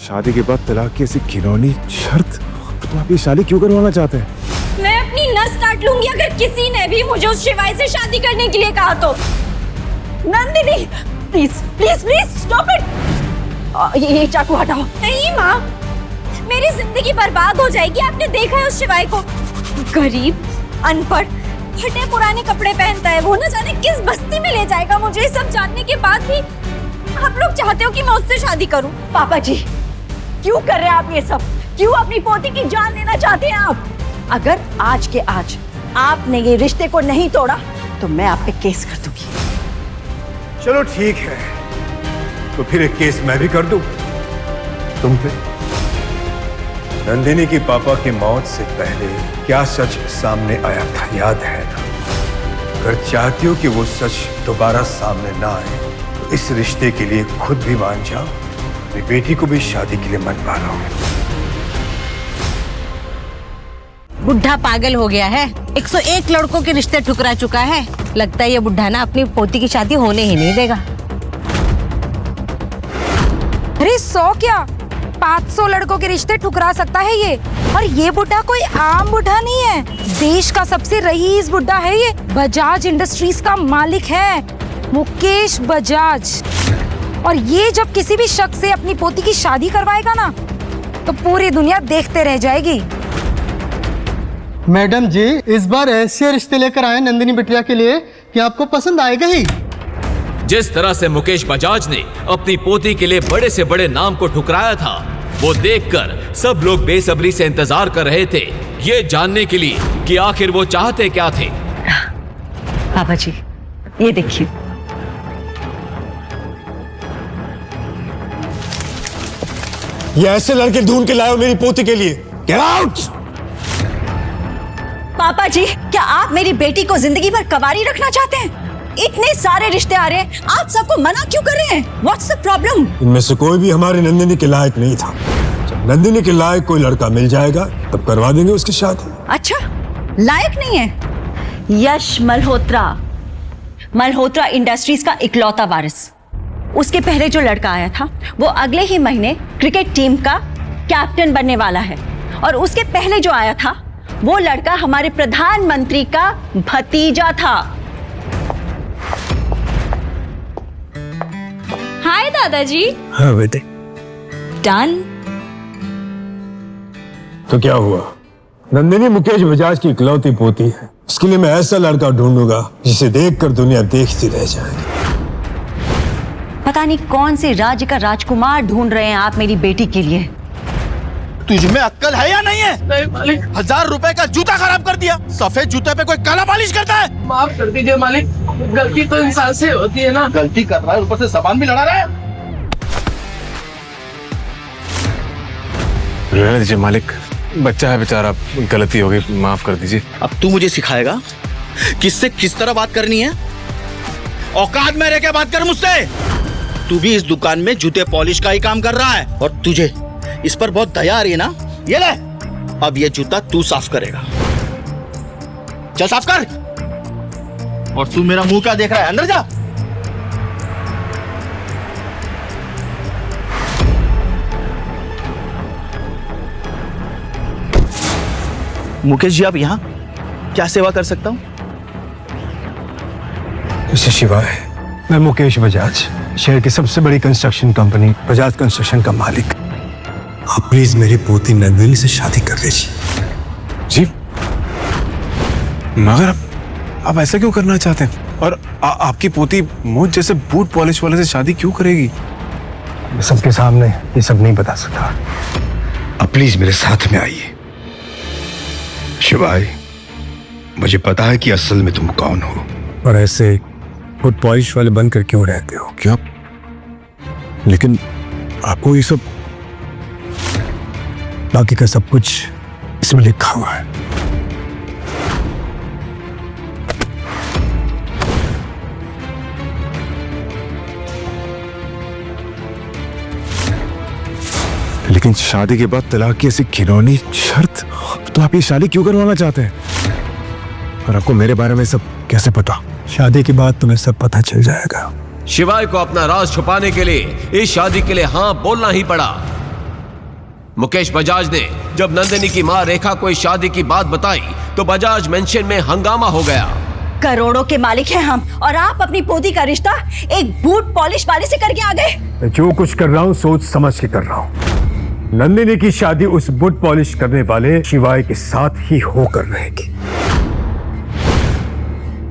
शादी के बाद तलाक की ऐसी घिनौनी शर्त, तो आप ये शादी क्यों करवाना चाहते हैं? मैं अपनी नस काट लूंगी अगर किसी ने भी मुझे उस शिवाय से शादी करने के लिए कहा तो। Nandini please please please stop it. ये चाकू हटाओ। नहीं माँ, मेरी जिंदगी बर्बाद हो जाएगी। आपने देखा है उस शिवाय को, गरीब, अनपढ़, फटे पुराने कपड़े पहनता है। वो न जाने किस बस्ती में ले जाएगा मुझे। सब जानने के बाद भी आप लोग चाहते हो कि मैं उससे शादी करूं? पापा जी क्यों कर रहे हैं आप ये सब? क्यों अपनी पोती की जान लेना चाहते हैं आप? अगर आज के आज आपने ये रिश्ते को नहीं तोड़ा तो मैं आप पे केस कर दूंगी। चलो ठीक है, तो फिर एक केस मैं भी कर दूं तुम पे। नंदिनी की पापा की मौत से पहले क्या सच सामने आया था याद है ना? अगर चाहती हो कि वो सच दोबारा सामने ना आए तो इस रिश्ते के लिए खुद भी मान जाओ, अपनी बेटी को भी शादी के लिए मनवा लो। बुढ़ा पागल हो गया है। 101 लड़कों के रिश्ते ठुकरा चुका है। लगता है ये बुढ़ा ना अपनी पोती की शादी होने ही नहीं देगा। अरे 100 क्या 500 लड़कों के रिश्ते ठुकरा सकता है ये। और ये बुढ़ा कोई आम बुढ़ा नहीं है, देश का सबसे रईस बुढ़ा है ये। बजाज इंडस्ट्रीज का मालिक है मुकेश बजाज। और ये जब किसी भी शख्स से अपनी पोती की शादी करवाएगा ना तो पूरी दुनिया देखते रह जाएगी। मैडम जी, इस बार ऐसे रिश्ते लेकर आए नंदिनी बिटिया के लिए कि आपको पसंद आएगा ही। जिस तरह से मुकेश बजाज ने अपनी पोती के लिए बड़े से बड़े नाम को ठुकराया था, वो देखकर सब लोग बेसब्री से इंतजार कर रहे थे, ये जानने के लिए कि आखिर वो चाहते क्या थे। पापा जी ये देखिए, ये ऐसे लड़के ढूंढ के लाए हो मेरी पोती के लिए। Get out! पापा जी क्या आप मेरी बेटी को जिंदगी भर कवारी रखना चाहते हैं? इतने सारे रिश्ते आ रहे हैं, आप सबको मना क्यों कर रहे हैं? What's the problem? इनमें से कोई भी हमारी नंदिनी के लायक नहीं था। जब नंदिनी के लायक कोई लड़का मिल जाएगा तब करवा देंगे उसकी शादी। अच्छा, लायक नहीं है? यश मल्होत्रा, मल्होत्रा इंडस्ट्रीज का इकलौता वारिस। उसके पहले जो लड़का आया था वो अगले ही महीने क्रिकेट टीम का कैप्टन बनने वाला है। और उसके पहले जो आया था वो लड़का हमारे प्रधानमंत्री का भतीजा था। हाय दादाजी। हाँ बेटे। डन। तो क्या हुआ? नंदिनी मुकेश बजाज की इकलौती पोती है। उसके लिए मैं ऐसा लड़का ढूंढूंगा जिसे देखकर दुनिया देखती रह जाएगी। पता नहीं कौन से राज्य का राजकुमार ढूंढ रहे हैं आप मेरी बेटी के लिए। तुझमें अक्ल है या नहीं है? नहीं मालिक। 1000 रुपए का जूता खराब कर दिया। सफेद जूते पे कोई काला पॉलिश करता है? माफ कर दीजिए मालिक, गलती तो इंसान से होती है ना। गलती कर रहा है, ऊपर से सामान भी लड़ा रहा है। रहने दीजिए मालिक, बच्चा है बेचारा, गलती हो गई, माफ कर दीजिए। अब तू मुझे सिखाएगा किससे किस तरह बात करनी है? औकात में रह के बात कर मुझसे। तू भी इस दुकान में जूते पॉलिश का ही काम कर रहा है और तुझे इस पर बहुत दया आ रही है ना? ये ले, अब ये जूता तू साफ करेगा। चल साफ कर। और तू मेरा मुंह क्या देख रहा है? अंदर जा। मुकेश जी, आप यहाँ क्या सेवा कर सकता हूँ? मिस्टर शिवाय, मैं मुकेश बजाज, शहर की सबसे बड़ी कंस्ट्रक्शन कंपनी बजाज कंस्ट्रक्शन का मालिक। आप प्लीज मेरी पोती नंदिनी से शादी कर लीजिए। जी, मगर आप ऐसा क्यों करना चाहते हैं? और आपकी पोती मुझ जैसे बूट पॉलिश वाले से शादी क्यों करेगी? मैं सबके सामने ये सब नहीं बता सकता। आप प्लीज मेरे साथ में आइए। शिवाय, मुझे पता है कि असल में तुम कौन हो और ऐसे बूट पॉलिश वाले बनकर क्यों रहते हो। क्या? लेकिन आपको ये सब, बाकी का सब कुछ इसमें लिखा हुआ है। लेकिन शादी के बाद तलाक की ऐसी घिनौनी शर्त, तो आप ये शादी क्यों करवाना चाहते हैं? और आपको मेरे बारे में सब कैसे पता? शादी के बाद तुम्हें सब पता चल जाएगा। शिवाय को अपना राज छुपाने के लिए इस शादी के लिए हाँ बोलना ही पड़ा। मुकेश बजाज ने जब नंदिनी की मां रेखा को इस शादी की बात बताई तो बजाज मेंशन में हंगामा हो गया। करोड़ों के मालिक हैं हम, और आप अपनी पोती का रिश्ता एक बूट पॉलिश वाले से करके आ गए। मैं जो कुछ कर रहा हूँ सोच समझ के कर रहा हूँ। नंदिनी की शादी उस बूट पॉलिश करने वाले शिवाय के साथ ही होकर रहेगी।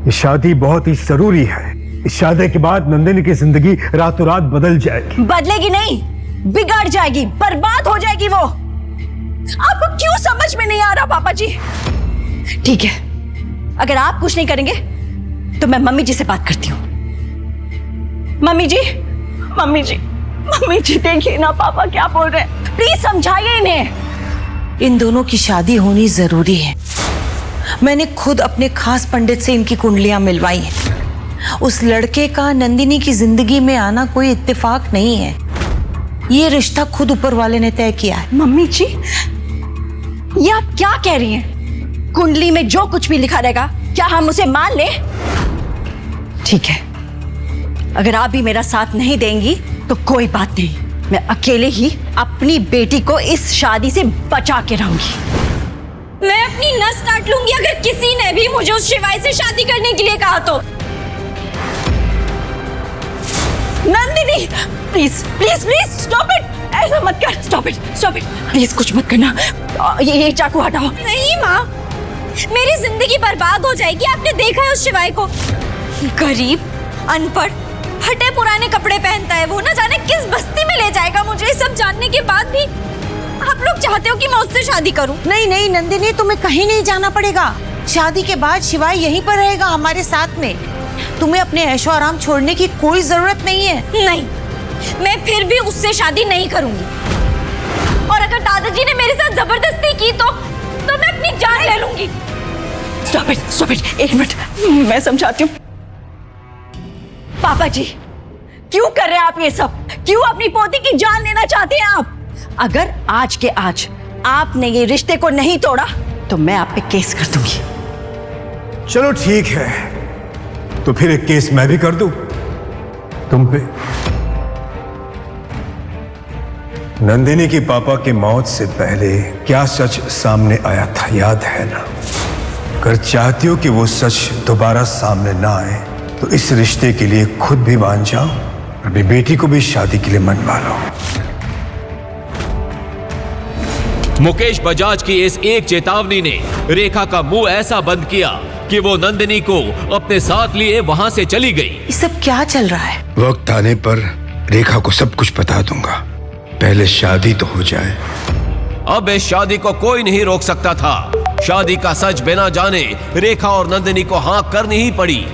ये शादी बहुत ही जरूरी है। इस शादी के बाद नंदिनी की जिंदगी रातों रात बदल जाएगी। बदलेगी नहीं, बिगड़ जाएगी, बर्बाद हो जाएगी वो। आपको क्यों समझ में नहीं आ रहा पापा जी? ठीक है, अगर आप कुछ नहीं करेंगे तो मैं मम्मी जी से बात करती हूँ। मम्मी जी, मम्मी जी, मम्मी जी देखिए ना पापा क्या बोल रहे हैं, प्लीज समझाइए इन्हें। इन दोनों की शादी होनी जरूरी है। मैंने खुद अपने खास पंडित से इनकी कुंडलियां मिलवाई हैं। उस लड़के का नंदिनी की जिंदगी में आना कोई इत्तेफाक नहीं है। ये रिश्ता खुद ऊपर वाले ने तय किया है। मम्मी जी, ये आप क्या कह रही हैं? कुंडली में जो कुछ भी लिखा रहेगा क्या हम उसे मान लें? ठीक है, अगर आप भी मेरा साथ नहीं देंगी तो कोई बात नहीं, मैं अकेले ही अपनी बेटी को इस शादी से बचा के रहूंगी। मैं अपनी नस काट लूंगी अगर किसी ने भी मुझे उस शिवाय से शादी करने के लिए कहा तो। Nandini, please please please stop it, ऐसा मत कर। Stop it, stop it, please कुछ मत करना। ये चाकू हटाओ। नहीं माँ, मेरी जिंदगी बर्बाद हो जाएगी। आपने देखा है उस शिवाय को, गरीब, अनपढ़, फटे पुराने कपड़े पहनता है वो। ना जाने किस बस्ती में ले जाएगा मुझे। सब जानने के बाद भी आप लोग चाहते हो कि मैं उससे शादी करूं? नहीं नहीं नंदिनी, तुम्हें कहीं नहीं जाना पड़ेगा। शादी के बाद शिवाय यहीं पर रहेगा हमारे साथ में। तुम्हें अपने ऐशो आराम छोड़ने की कोई जरूरत नहीं है। नहीं, मैं फिर भी उससे शादी नहीं करूंगी। और अगर दादाजी ने मेरे साथ जबरदस्ती की तो मैं अपनी जान ले लूंगी। स्टॉप इट, स्टॉप इट, एक मिनट, मैं समझाती हूँ। पापा जी, क्यों कर रहे हैं आप ये सब? क्यों अपनी पोती की जान लेना चाहते हैं आप? अगर आज के आज आपने ये रिश्ते को नहीं तोड़ा तो मैं आप पे केस कर दूंगी। चलो ठीक है, तो फिर एक केस मैं भी कर दूं तुम पे। नंदिनी की पापा की मौत से पहले क्या सच सामने आया था याद है ना? अगर चाहती हो कि वो सच दोबारा सामने ना आए तो इस रिश्ते के लिए खुद भी मान जाओ और अपनी बेटी को भी शादी के लिए मनवा लो। मुकेश बजाज की इस एक चेतावनी ने रेखा का मुंह ऐसा बंद किया कि वो नंदिनी को अपने साथ लिए वहां से चली गई। ये सब क्या चल रहा है? वक्त आने पर रेखा को सब कुछ बता दूंगा, पहले शादी तो हो जाए। अब इस शादी को कोई नहीं रोक सकता था। शादी का सच बिना जाने रेखा और नंदिनी को हाँ करनी ही पड़ी।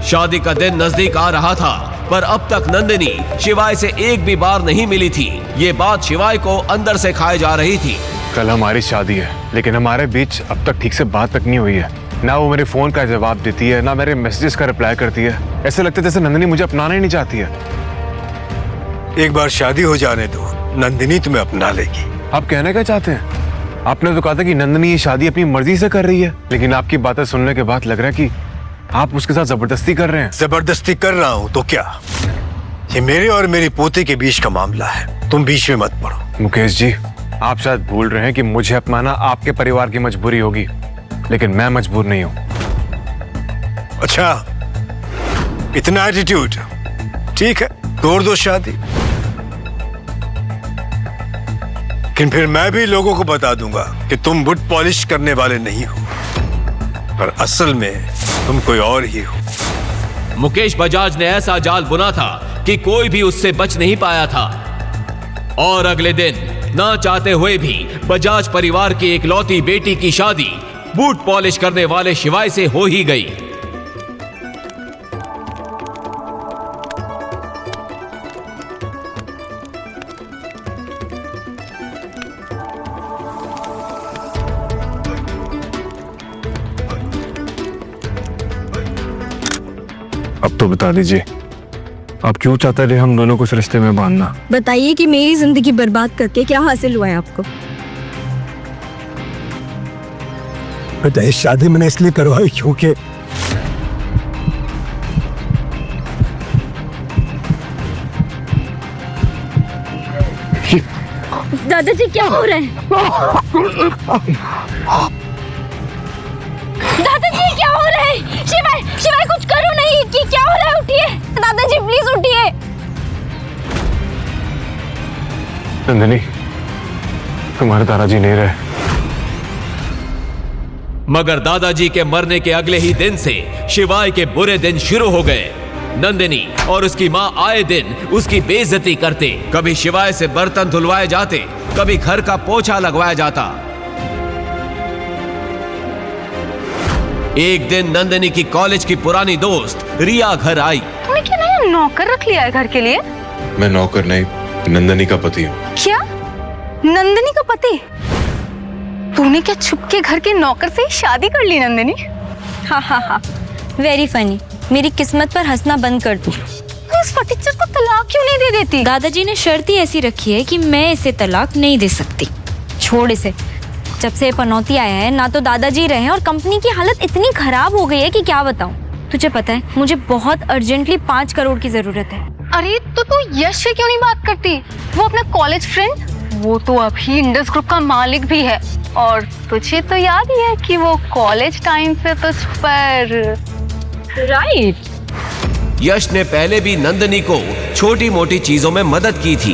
शादी का दिन नजदीक आ रहा था, पर अब तक नंदिनी शिवाय से एक भी बार नहीं मिली थी। ये बात शिवाय को अंदर से खाए जा रही थी। कल हमारी शादी है, लेकिन हमारे बीच अब तक ठीक से बात तक नहीं हुई है। ना वो मेरे फोन का जवाब देती है, ना मेरे मैसेजेस का रिप्लाई करती है। ऐसे लगता है जैसे नंदिनी मुझे अपनाना ही नहीं चाहती है। एक बार शादी हो जाने दो, नंदिनी तुम्हें अपना लेगी। आप कहना क्या चाहते हैं? आपने तो कहा था कि नंदिनी ये शादी अपनी मर्जी से कर रही है, लेकिन आपकी बातें सुनने के बाद लग रहा है कि आप उसके साथ जबरदस्ती कर रहे हैं। जबरदस्ती कर रहा हूं तो क्या? ये मेरे और मेरी पोती के बीच का मामला है, तुम बीच में मत पड़ो। मुकेश जी, आप शायद भूल रहे हैं कि मुझे अपनाना आपके परिवार की मजबूरी होगी, लेकिन मैं मजबूर नहीं हूं। अच्छा, इतना एटीट्यूड? ठीक है, तोड़ दो शादी, लेकिन फिर मैं भी लोगों को बता दूंगा कि तुम बुट पॉलिश करने वाले नहीं हो, पर असल में तुम कोई और ही हो। मुकेश बजाज ने ऐसा जाल बुना था कि कोई भी उससे बच नहीं पाया था। और अगले दिन ना चाहते हुए भी बजाज परिवार की इकलौती बेटी की शादी बूट पॉलिश करने वाले शिवाय से हो ही गई। अब तो बता दीजिए, आप क्यों चाहते रहे हम दोनों को इस रिश्ते में बांधना? बताइए कि मेरी जिंदगी बर्बाद करके क्या हासिल हुआ है आपको? बेटा, इस शादी मैंने इसलिए करवाई क्योंकि दादाजी क्या हो रहा है? दादाजी क्या हो रहा है? शिवाय, शिवाय कुछ करो नहीं कि क्या हो रहा है? उठिए दादाजी, प्लीज उठिए। नंदिनी, तुम्हारे दादाजी नहीं रहे। मगर दादाजी के मरने के अगले ही दिन से शिवाय के बुरे दिन शुरू हो गए। नंदिनी और उसकी माँ आए दिन उसकी बेइज्जती करते। कभी शिवाय से बर्तन धुलवाए जाते, कभी घर का पोछा लगवाया जाता। एक दिन नंदिनी की कॉलेज की पुरानी दोस्त रिया घर आई। तूने क्या नया नौकर रख लिया है घर के लिए? मैं नौकर नहीं, नंदिनी का पति हूँ। क्या? नंदिनी का पति? तूने क्या छुप के घर के नौकर से ही शादी कर ली नंदिनी? हाँ हाँ हाँ, वेरी फनी। मेरी किस्मत पर हंसना बंद कर तू। इस फटीचर को तलाक क्यों नहीं दे देती? दादाजी ने शर्त ही ऐसी रखी है कि मैं इसे तलाक नहीं दे सकती। छोड़ इसे। जब से पनौती आया है ना तो दादाजी रहे और कंपनी की हालत इतनी खराब हो गई है कि क्या बताऊं। तुझे पता है मुझे बहुत अर्जेंटली 5 करोड़ की जरूरत है। अरे तो तू यश से क्यों नहीं बात करती? वो अपना कॉलेज फ्रेंड, वो तो अभी इंडस ग्रुप का मालिक भी है। और तुझे तो याद ही है कि वो कॉलेज टाइम पे तुझ पर राइट। यश ने पहले भी नंदिनी को छोटी मोटी चीजों में मदद की थी।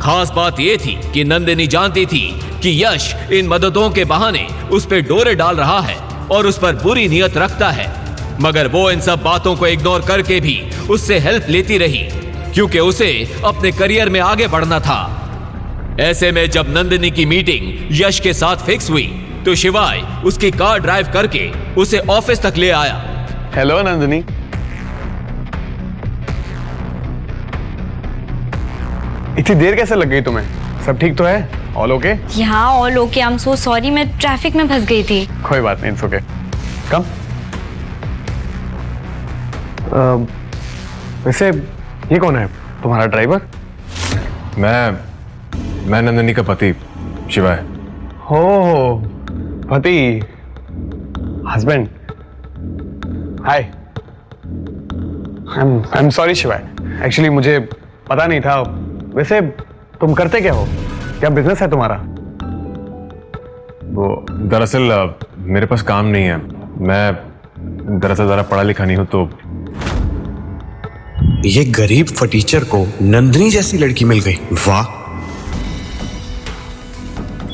खास बात यह थी कि नंदिनी जानती थी कि यश इन मददों के बहाने उस पर डोरे डाल रहा है और उस पर बुरी नियत रखता है। मगर वो इन सब बातों को इग्नोर करके भी उससे हेल्प लेती रही, क्योंकि उसे अपने करियर में आगे बढ़ना था। ऐसे में जब नंदिनी की मीटिंग यश के साथ फिक्स हुई तो शिवाय उसकी कार ड्राइव करके उसे ऑफिस तक ले आया। हेलो नंदिनी। इतनी देर कैसे लग गई तुम्हें? सब ठीक तो है? All okay? यहाँ all okay. I am so sorry, मैं ट्रैफिक में फंस गई थी। कोई बात नहीं, इट्स ओके। कम। वैसे ये कौन है? तुम्हारा ड्राइवर? मैं नंदिनी का पति शिवाय। हो, पति, husband. Hi, I am sorry शिवाय, एक्चुअली मुझे पता नहीं था। वैसे तुम करते क्या हो? क्या बिजनेस है तुम्हारा? वो दरअसल मेरे पास काम नहीं है। मैं दरअसल ज़रा पढ़ा लिखा नहीं हूँ तो। ये गरीब फटीचर को नंदिनी जैसी लड़की मिल गई, वाह।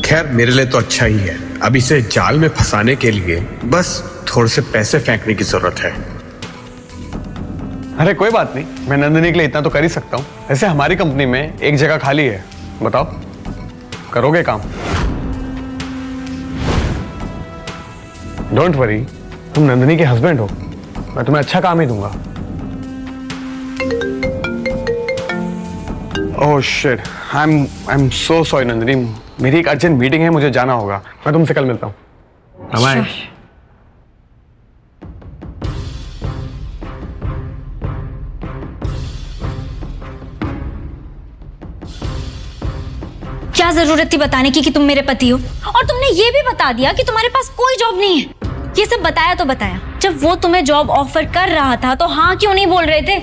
खैर मेरे लिए तो अच्छा ही है। अब इसे जाल में फंसाने के लिए बस थोड़े से पैसे फेंकने की जरूरत है। अरे कोई बात नहीं, मैं नंदिनी के लिए इतना तो कर ही सकता हूँ। ऐसे हमारी कंपनी में एक जगह खाली है, बताओ करोगे काम? डोंट वरी, तुम नंदिनी के हस्बैंड हो, मैं तुम्हें अच्छा काम ही दूंगा। Oh shit, I am so sorry Nandini, मेरी एक अर्जेंट मीटिंग है, मुझे जाना होगा। मैं तुमसे कल मिलता हूँ। बाय। क्या जरूरत थी बताने की कि तुम मेरे पति हो? और तुमने ये भी बता दिया कि तुम्हारे पास कोई जॉब नहीं है। ये सब बताया तो बताया, जब वो तुम्हें जॉब ऑफर कर रहा था तो हाँ क्यों नहीं बोल रहे थे?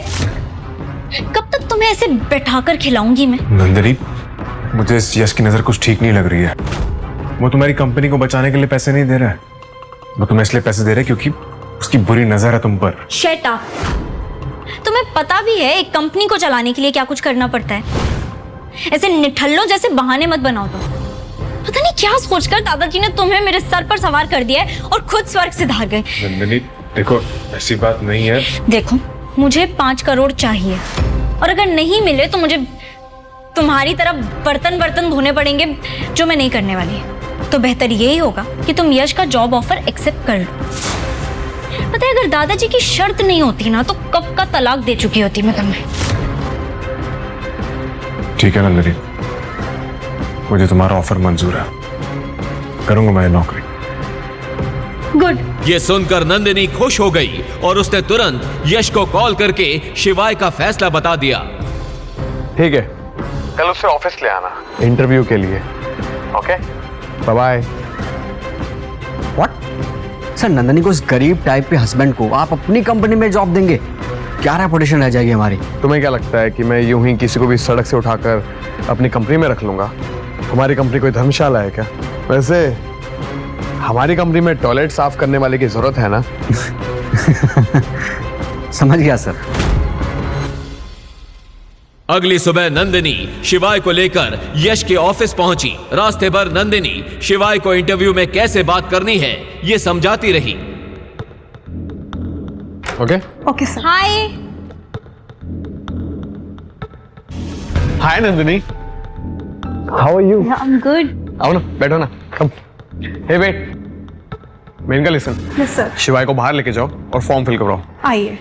कब तक तुम्हें ऐसे बैठाकर खिलाऊंगी मैं? नंदिनी, मुझे इस यश की नजर कुछ ठीक नहीं लग रही है। वो तुम्हारी कंपनी को बचाने के लिए पैसे नहीं दे रहा है, वो तुम्हें इसलिए पैसे दे रहा है क्योंकि उसकी बुरी नजर है तुम पर। Shut up. तुम्हें पता भी है एक कंपनी को चलाने के लिए क्या कुछ करना पड़ता है। ऐसे निठल्लों जैसे बहाने मत बनाओ तुम। पता नहीं क्या सोचकर दादाजी ने तुम्हें मेरे सर पर सवार कर दिया है और खुद स्वर्ग से धार गए। नंदिनी देखो, ऐसी बात नहीं है। देखो, मुझे 5 करोड़ चाहिए और अगर नहीं मिले तो मुझे तुम्हारी तरह बर्तन धोने पड़ेंगे, जो मैं नहीं करने वाली। तो बेहतर यही होगा कि तुम यश का जॉब ऑफर एक्सेप्ट कर लो। पता है अगर दादाजी की शर्त नहीं होती ना तो कब का तलाक दे चुकी होती मैं तुम्हें। ठीक है नंदिनी, मुझे तुम्हारा ऑफर मंजूर है, करूंगा मैं नौकरी। गुड। ये सुनकर नंदिनी खुश हो गई और उसने तुरंत यश को कॉल करके शिवाय का फैसला बता दिया। ठीक है, कल उससे ऑफिस ले आना इंटरव्यू के लिए। Okay, bye bye. What sir, Nandini को इस गरीब टाइप के हस्बैंड को आप अपनी कंपनी में जॉब देंगे? क्या रेपुटेशन रह जाएगी हमारी? तुम्हें क्या लगता है कि मैं यूं ही किसी को भी सड़क से उठाकर अपनी कंपनी में रख लूंगा? हमारी कंपनी कोई धर्मशाला है क्या? वैसे हमारी कंपनी में टॉयलेट साफ करने वाले की जरूरत है ना? समझ गया सर। अगली सुबह नंदिनी शिवाय को लेकर यश के ऑफिस पहुंची। रास्ते भर नंदिनी शिवाय को इंटरव्यू में कैसे बात करनी है ये समझाती रही। Okay okay sir. Hi. Hi Nandini, how are you? I am good. आओ ना, बैठो ना, come. Hey wait, Menaka listen. Yes sir. Shivaay को बाहर लेके जाओ और फॉर्म फिल करवाओ। आइए।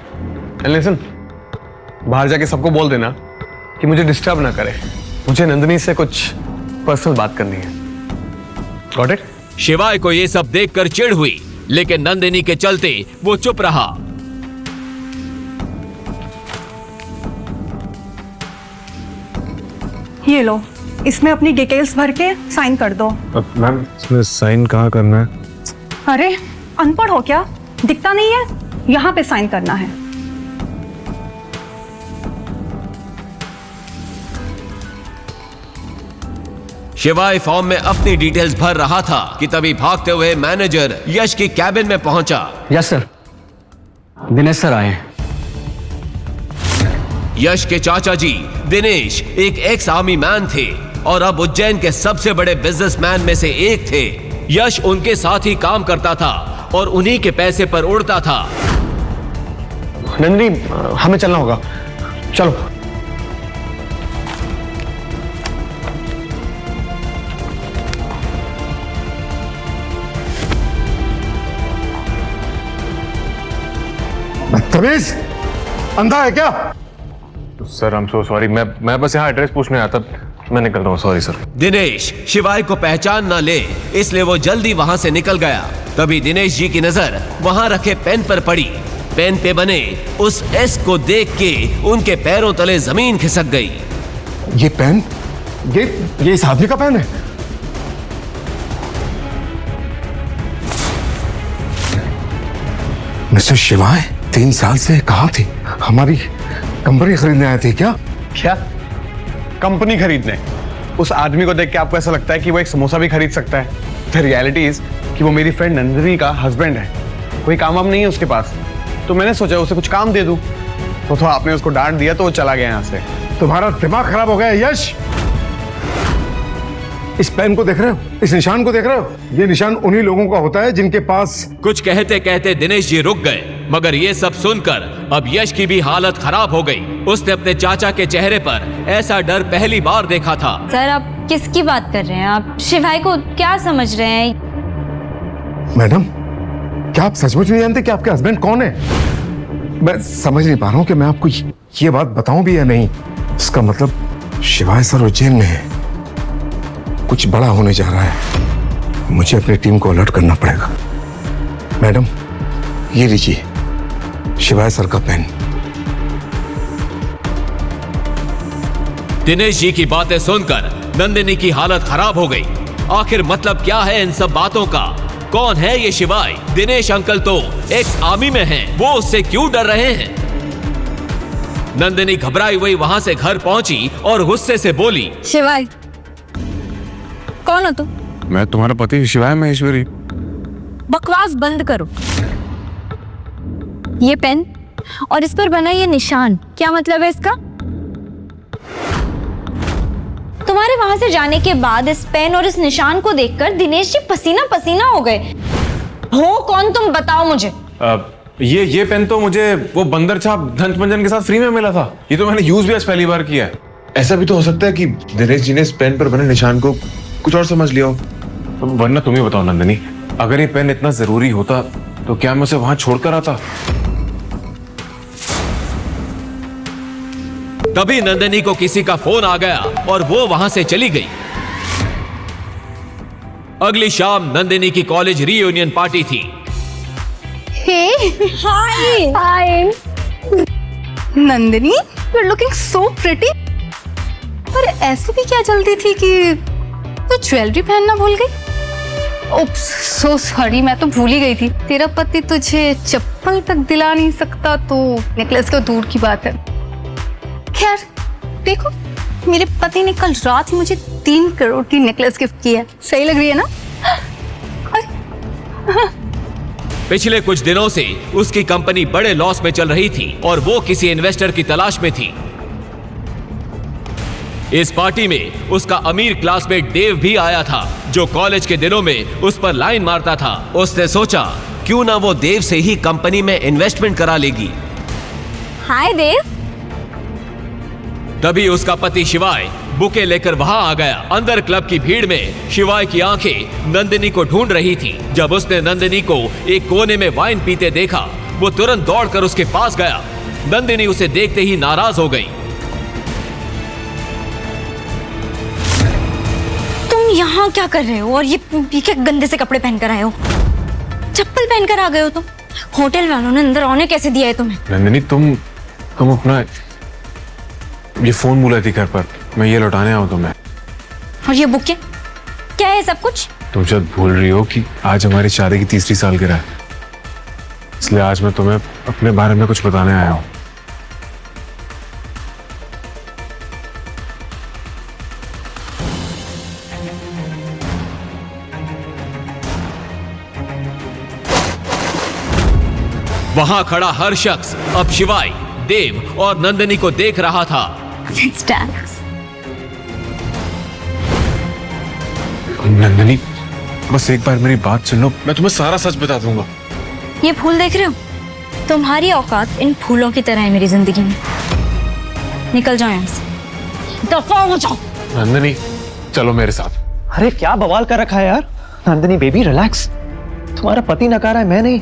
एंड लिसन, बाहर जाके सबको बोल देना कि मुझे डिस्टर्ब ना करे। मुझे नंदिनी से कुछ पर्सनल बात करनी है। Got it? शिवाय को ये सब देखकर चिढ़ हुई, लेकिन नंदिनी के चलते वो चुप रहा। ये लो, इसमें अपनी डिटेल्स भर के साइन कर दो। मैम इसमें साइन कहाँ करना है? अरे अनपढ़ हो क्या? दिखता नहीं है? यहाँ पे साइन करना है। शिवाय फॉर्म में अपनी डिटेल्स भर रहा था कि तभी भागते हुए मैनेजर यश की कैबिन में पहुंचा। यस सर, दिनेश सर आए हैं। यश के चाचा जी दिनेश एक एक्स आर्मी मैन थे और अब उज्जैन के सबसे बड़े बिजनेसमैन में से एक थे। यश उनके साथ ही काम करता था और उन्हीं के पैसे पर उड़ता था। नंदिनी, हमें चलना होगा, चलो। बदतमीज, अंधा है क्या? Sir I am so sorry, मैं बस यहाँ एड्रेस पूछने आया था, मैं निकल रहा हूँ, सॉरी सर। दिनेश शिवाय को पहचान ना ले इसलिए वो जल्दी वहां से निकल गया। तभी दिनेश जी की नजर वहां रखे पेन पर पड़ी। पेन पे बने उस एस को देख के उनके पैरों तले जमीन खिसक गई। ये पेन, ये इस आदमी का पेन है? मिस्टर शिवाय 3 साल से कहाँ थी? हमारी कंपनी खरीदने आए थे क्या? क्या कंपनी खरीदने? उस आदमी को देख के आपको ऐसा लगता है कि वो एक समोसा भी खरीद सकता है? द रियलिटी इज कि वो मेरी फ्रेंड नंदिनी का हस्बैंड है। कोई काम वाम नहीं है उसके पास, तो मैंने सोचा उसे कुछ काम दे दूं। तो आपने उसको डांट दिया तो वो चला गया यहाँ से। तुम्हारा दिमाग खराब हो गया यश। इस पेन को देख रहे हो? इस निशान को देख रहे हो? ये निशान उन्हीं लोगों का होता है जिनके पास। कुछ कहते कहते दिनेश जी रुक गए, मगर ये सब सुनकर अब यश की भी हालत खराब हो गई। उसने अपने चाचा के चेहरे पर ऐसा डर पहली बार देखा था। सर आप किसकी बात कर रहे हैं? आप शिवाय को क्या समझ रहे हैं? मैडम, क्या आप सचमुच नहीं जानते कि आपके हस्बैंड कौन है? मैं समझ नहीं पा रहा हूँ कि मैं आपको ये बात बताऊं भी या नहीं। इसका मतलब शिवाय सर उज्जैन में है। कुछ बड़ा होने जा रहा है। मुझे अपनी टीम को अलर्ट करना पड़ेगा। मैडम, ये लीजिए शिवाय सर का पेन। दिनेश जी की बातें सुनकर नंदिनी की हालत खराब हो गई। आखिर मतलब क्या है इन सब बातों का? कौन है ये शिवाय? दिनेश अंकल तो एक्स आर्मी में हैं, वो उससे क्यों डर रहे हैं? नंदिनी घबराई हुई वहां से घर पहुंची और गुस्से से बोली, शिवाय कौन हो तुम? मैं तुम्हारा पति शिवाय महेश्वरी। बकवास बंद करो। ये पेन और इस पर बना ये निशान, क्या मतलब है इसका? तुम्हारे वहां से जाने के बाद इस पेन और इस निशान को देखकर दिनेश जी पसीना पसीना हो गए। हो कौन तुम, बताओ मुझे। ये पेन तो मुझे वो बंदर छाप धंत मंजन के साथ फ्री में मिला था। ये तो मैंने यूज भी आज पहली बार किया है। ऐसा भी तो हो सकता है कि दिनेश जी ने इस पेन पर बने निशान को कुछ और समझ लिया हो। वरना तुम ही बताओ नंदिनी, अगर ये पेन इतना जरूरी होता तो क्या मैं उसे वहां छोड़कर आता? तभी नंदिनी को किसी का फोन आ गया और वो वहां से चली गई। अगली शाम नंदिनी की कॉलेज रीयूनियन पार्टी थी। Hi hi Nandini, you are looking so pretty. पर ऐसी भी क्या जल्दी थी कि तू ज्वेलरी पहनना भूल गई? ओप्स, सो सॉरी, मैं तो भूल ही गई थी। तेरा पति तुझे चप्पल तक दिला नहीं सकता तो नेकलेस तो दूर की बात है। खैर देखो, मेरे पति ने कल रात ही मुझे 3 करोड़ की नेकलेस गिफ्ट की है। सही लग रही है ना? पिछले कुछ दिनों से उसकी कंपनी बड़े लॉस में चल रही थी और वो किसी इन्वेस्टर की तलाश में थी। इस पार्टी में उसका अमीर क्लासमेट देव भी आया था, जो कॉलेज के दिनों में उस पर लाइन मारता था। उसने सोचा क्यों ना वो देव से ही कंपनी में इन्वेस्टमेंट करा लेगी। हाय देव। तभी उसका पति शिवाय बुके लेकर वहां आ गया। अंदर क्लब की भीड़ में शिवाय की आंखें नंदिनी को ढूंढ रही थी। जब उसने नंदिनी को एक कोने में वाइन पीते देखा, वो तुरंत दौड़कर उसके पास गया। नंदिनी उसे देखते ही नाराज हो गई। तुम यहाँ क्या कर रहे हो और ये क्या गंदे से कपड़े पहनकर आए हो? चप्पल पहनकर आ गए हो तुम? होटल वालों ने अंदर आने कैसे दिया है तुम्हें? नंदिनी तुम अपना ये फोन भूला थी घर पर, मैं ये लौटाने आऊँ तुम्हें। और ये बुक क्या है सब कुछ? तुम शायद भूल रही हो कि आज हमारी शादी की 3री सालगिरह है, इसलिए आज मैं तुम्हें अपने बारे में कुछ बताने आया हूँ। वहां खड़ा हर शख्स अब शिवाय, देव और नंदिनी को देख रहा था। Let's dance. नंदिनी बस एक बार मेरी बात सुन लो, मैं तुम्हें सारा सच बता दूंगा। ये फूल देख रहे हो? तुम्हारी औकात इन फूलों की तरह है मेरी जिंदगी में। निकल जाओ यहाँ से, दफा हो जाओ। नंदिनी चलो मेरे साथ। अरे क्या बवाल कर रखा है यार। नंदिनी बेबी रिलैक्स, तुम्हारा पति नकार है, मैं नहीं।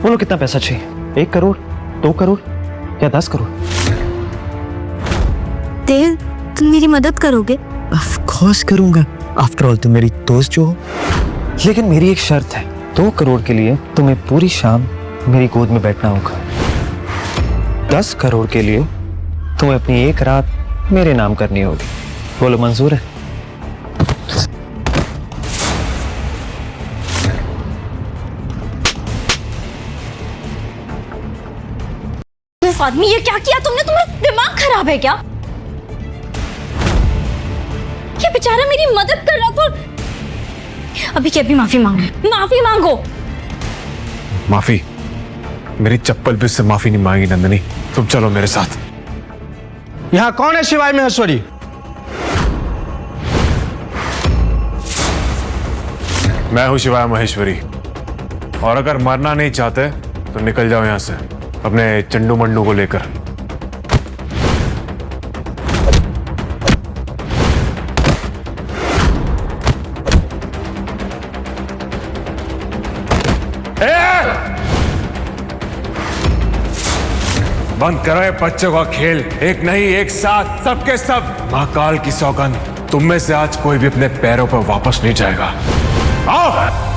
बोलो कितना पैसा चाहिए? 1 करोड़, 2 करोड़ या 10 करोड़? देव तुम मेरी मदद करोगे? ऑफ कोर्स करूंगा, आफ्टर ऑल तुम मेरी दोस्त जो हो। लेकिन मेरी एक शर्त है, 2 करोड़ के लिए तुम्हें पूरी शाम मेरी गोद में बैठना होगा। 10 करोड़ के लिए तुम्हें अपनी एक रात मेरे नाम करनी होगी। बोलो मंजूर है? आदमी ये क्या किया तुमने? तुम्हारा दिमाग खराब है क्या? ये बेचारा मेरी मदद कर रहा था। अभी क्या, अभी माफी मांगो, माफी मांगो। माफी? मेरी चप्पल भी उससे माफी नहीं मांगी। नंदिनी तुम चलो मेरे साथ। यहाँ कौन है शिवाय महेश्वरी? मैं हूं शिवाय महेश्वरी, और अगर मरना नहीं चाहते तो निकल जाओ यहां से अपने चंडू मंडू को लेकर। बंद करो ये बच्चों का खेल। एक नहीं एक साथ सबके सब। महाकाल की सौगंध, तुम में से आज कोई भी अपने पैरों पर वापस नहीं जाएगा। आओ।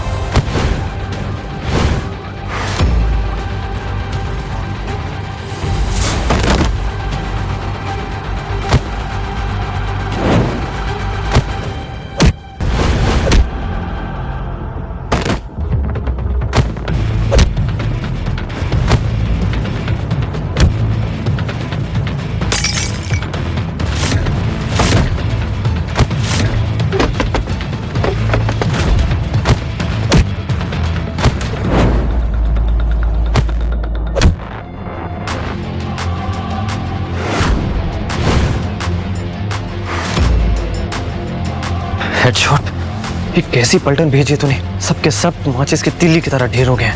हेडशॉट। ये कैसी पलटन भेजी तूने? सबके सब माचिस के तीली की तरह ढेर हो गए।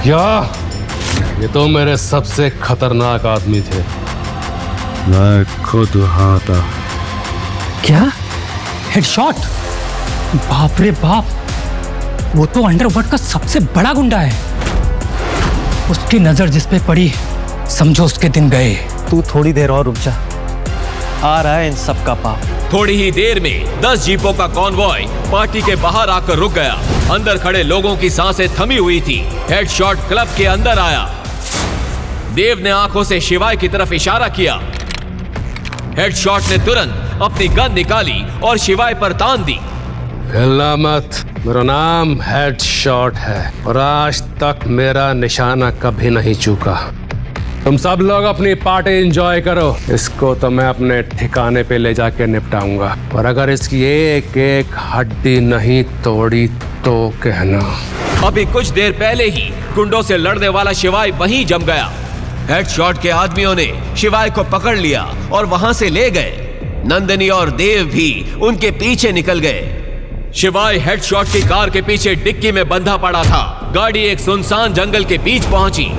ये तो मेरे सबसे खतरनाक आदमी थे। मैं खुद वहां था। क्या? हेडशॉट? बाप रे बाप, वो तो अंडरवर्ल्ड का सबसे बड़ा गुंडा है। उसकी नजर जिस पे पड़ी समझो उसके दिन गए। तू थोड़ी देर और रुक जा, आ रहा है इन सब का पाप। थोड़ी ही देर में 10 जीपों का कॉन्वॉय पार्टी के बाहर आकर रुक गया। अंदर खड़े लोगों की सांसें थमी हुई थी। हेडशॉट क्लब के अंदर आया। देव ने आंखों से शिवाय की तरफ इशारा किया। हेडशॉट ने तुरंत अपनी गन निकाली और शिवाय पर तान दी। हिलना मत, मेरा नाम हेडशॉट है और आज तक मेरा निशाना कभी नहीं चूका। तुम सब लोग अपनी पार्टी एंजॉय करो, इसको तो मैं अपने ठिकाने पे ले जाके निपटाऊंगा। और अगर इसकी एक एक हड्डी नहीं तोड़ी तो कहना। अभी कुछ देर पहले ही गुंडों से लड़ने वाला शिवाय वहीं जम गया। हेडशॉट के आदमियों ने शिवाय को पकड़ लिया और वहां से ले गए। नंदिनी और देव भी उनके पीछे निकल गए। शिवाय हेडशॉट की कार के पीछे डिक्की में बंधा पड़ा था। गाड़ी एक सुनसान जंगल के बीच पहुंची।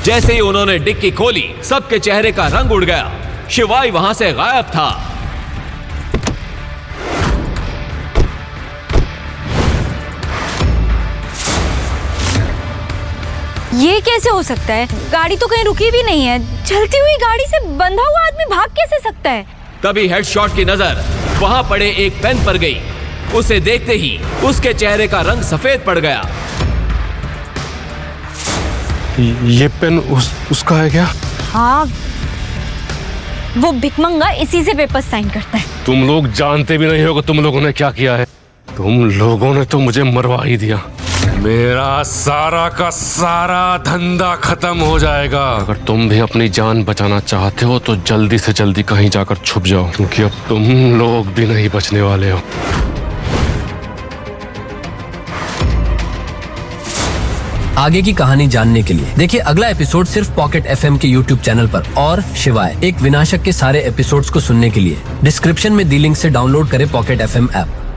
जैसे ही उन्होंने डिक्की खोली, सबके चेहरे का रंग उड़ गया। शिवाय वहां से गायब था। ये कैसे हो सकता है? गाड़ी तो कहीं रुकी भी नहीं है। चलती हुई गाड़ी से बंधा हुआ आदमी भाग कैसे सकता है? तभी हेडशॉट की नजर वहां पड़े एक पेन पर गई। उसे देखते ही उसके चेहरे का रंग सफेद पड़ गया। ये पेन उसका है क्या? हाँ, वो भिकमंगा इसी से पेपर साइन करता है। तुम लोग जानते भी नहीं हो कि तुम लोगों ने क्या किया है। तुम लोगों ने तो मुझे मरवा ही दिया। मेरा सारा का सारा धंधा खत्म हो जाएगा। अगर तुम भी अपनी जान बचाना चाहते हो तो जल्दी से जल्दी कहीं जाकर छुप जाओ, क्योंकि अब तुम लोग भी नहीं बचने वाले हो। आगे की कहानी जानने के लिए देखिए अगला एपिसोड सिर्फ पॉकेट एफएम के यूट्यूब चैनल पर। और शिवाय एक विनाशक के सारे एपिसोड्स को सुनने के लिए डिस्क्रिप्शन में दी लिंक से डाउनलोड करें पॉकेट एफएम ऐप।